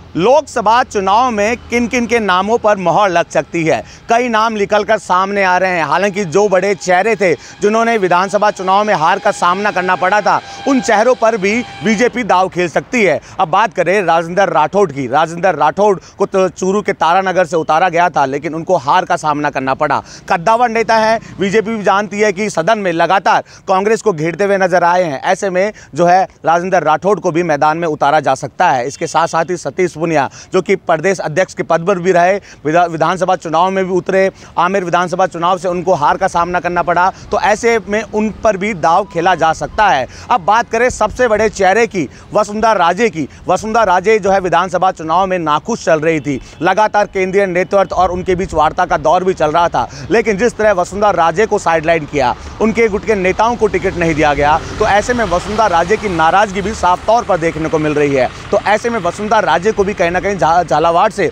लोकसभा चुनाव में किन किन के नामों पर मोहर लग सकती है। कई नाम निकलकर सामने आ रहे हैं। हालांकि जो बड़े चेहरे थे जिन्होंने विधानसभा चुनाव में हार का सामना करना पड़ा था, उन चेहरों पर भी बीजेपी दांव खेल सकती है। अब बात करें राजेंद्र राठौड़ की। राजेंद्र राठौड़ को तो चूरू के तारानगर से उतारा गया था, लेकिन उनको हार का सामना करना पड़ा। कद्दावर नेता है, बीजेपी भी जानती है कि सदन में लगातार कांग्रेस को घेरते हुए नजर आए हैं। ऐसे में जो है राजेंद्र राठौड़ को भी मैदान में उतारा जा सकता है। इसके साथ साथ ही सतीश पुनिया, जो कि प्रदेश अध्यक्ष के पद पर भी रहे, विधानसभा चुनाव में भी उतरे। आमेर विधानसभा चुनाव से उनको हार का सामना करना पड़ा, तो ऐसे में उन पर भी दांव खेला जा सकता है। अब बात करें सबसे बड़े चेहरे की, वसुंधरा राजे की। वसुंधरा राजे जो है विधानसभा चुनाव में नाखुश चल रही थी। लगातार केंद्रीय नेतृत्व और उनके बीच वार्ता का दौर भी चल रहा था, लेकिन जिस तरह वसुंधरा राजे को साइडलाइन किया, उनके गुट के नेताओं को टिकट नहीं दिया गया, तो ऐसे में वसुंधरा राजे की नाराजगी भी साफ तौर पर देखने को मिल रही है। तो ऐसे में वसुंधरा राजे को भी कहीं ना कहीं झालावाड़ से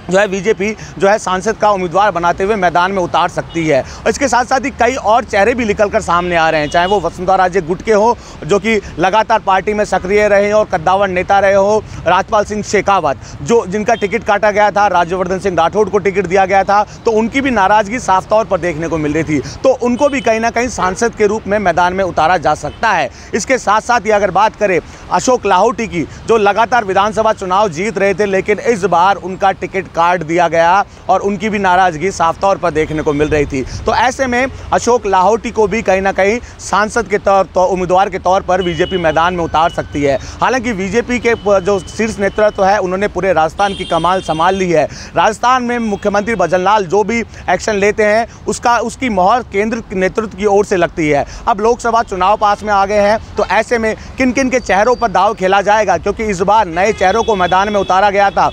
जो है बीजेपी जो है सांसद का उम्मीदवार बनाते हुए मैदान में उतार सकती है। और इसके साथ साथ ही कई और चेहरे भी निकलकर सामने आ रहे हैं, चाहे वो वसुंधरा राजे गुट के हो, जो कि लगातार पार्टी में सक्रिय रहे और कद्दावर नेता रहे हो, राजपाल सिंह शेखावत, जो जिनका टिकट काटा गया था, राज्यवर्धन सिंह राठौड़ को टिकट दिया गया था, तो उनकी भी नाराजगी साफ तौर पर देखने को मिल रही थी। तो उनको भी कहीं ना कहीं सांसद के रूप में मैदान में उतारा जा सकता है। इसके साथ साथ ही अगर बात करें अशोक लाहोटी की, जो लगातार विधानसभा चुनाव जीत रहे थे, लेकिन इस बार उनका टिकट काट दिया गया और उनकी भी नाराजगी साफ तौर पर देखने को मिल रही थी। तो ऐसे में अशोक लाहोटी को भी कहीं ना कहीं सांसद के उम्मीदवार के तौर पर बीजेपी मैदान में उतार सकती है। हालांकि बीजेपी के जो शीर्ष नेतृत्व है, उन्होंने पूरे राजस्थान की कमान संभाल ली है। राजस्थान में मुख्यमंत्री भजनलाल जो भी एक्शन लेते हैं, उसकी मोहर केंद्र नेतृत्व की ओर से लगती है। अब लोकसभा चुनाव पास में आ गए हैं, तो ऐसे में किन किन के चेहरों पर दांव खेला जाएगा, क्योंकि इस बार नए चेहरों को मैदान में उतारा गया था,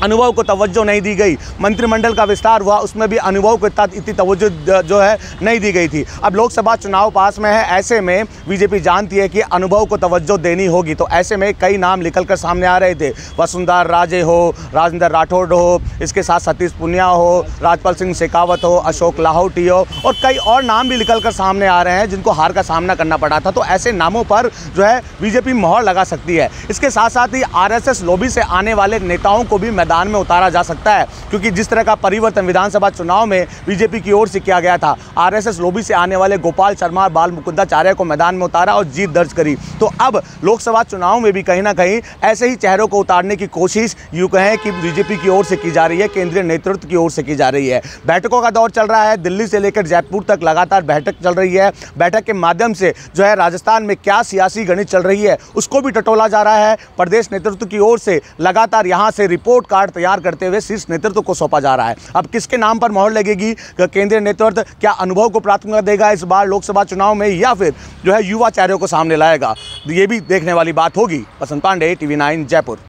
अनुभव को तवज्जो नहीं दी गई। मंत्रिमंडल का विस्तार हुआ, उसमें भी अनुभव को इतनी तवज्जो जो है नहीं दी गई थी। अब लोकसभा चुनाव पास में है, ऐसे में बीजेपी जानती है कि अनुभव को तवज्जो देनी होगी। तो ऐसे में कई नाम निकलकर सामने आ रहे थे, वसुंधरा राजे हो, राजेंद्र राठौड़ हो, इसके साथ सतीश पुनिया हो, राजपाल सिंह शेखावत हो, अशोक लाहोटी हो, और कई और नाम भी निकलकर सामने आ रहे हैं जिनको हार का सामना करना पड़ा था। तो ऐसे नामों पर जो है बीजेपी मोहर लगा सकती है। इसके साथ साथ ही आरएसएस लॉबी से आने वाले नेताओं को भी मैदान में उतारा जा सकता है, क्योंकि जिस तरह का परिवर्तन विधानसभा चुनाव में बीजेपी की ओर से किया गया था, आरएसएस लॉबी से आने वाले गोपाल शर्मा, बाल मुकुंदाचार्य को मैदान में उतारा और जीत दर्ज करी। तो अब लोकसभा चुनाव में भी कहीं ना कहीं ऐसे ही चेहरों को उतारने की कोशिश यूं कहें कि बीजेपी की ओर से की जा रही है, केंद्रीय नेतृत्व की ओर से की जा रही है। बैठकों का दौर चल रहा है, दिल्ली से लेकर जयपुर तक लगातार बैठक चल रही है। बैठक के माध्यम से जो है राजस्थान में क्या सियासी गणित चल रही है, उसको भी टटोला जा रहा है। प्रदेश नेतृत्व की ओर से लगातार यहाँ से रिपोर्ट कार्ड तैयार करते हुए शीर्ष नेतृत्व को सौंपा जा रहा है। अब किसके नाम पर मोहर लगेगी, केंद्रीय नेतृत्व क्या अनुभव को प्राथमिकता देगा इस बार लोकसभा चुनाव में, या फिर जो है युवा चेहरों को सामने लाएगा, ये भी देखने वाली बात होगी। बसंत पांडे, TV9 जयपुर।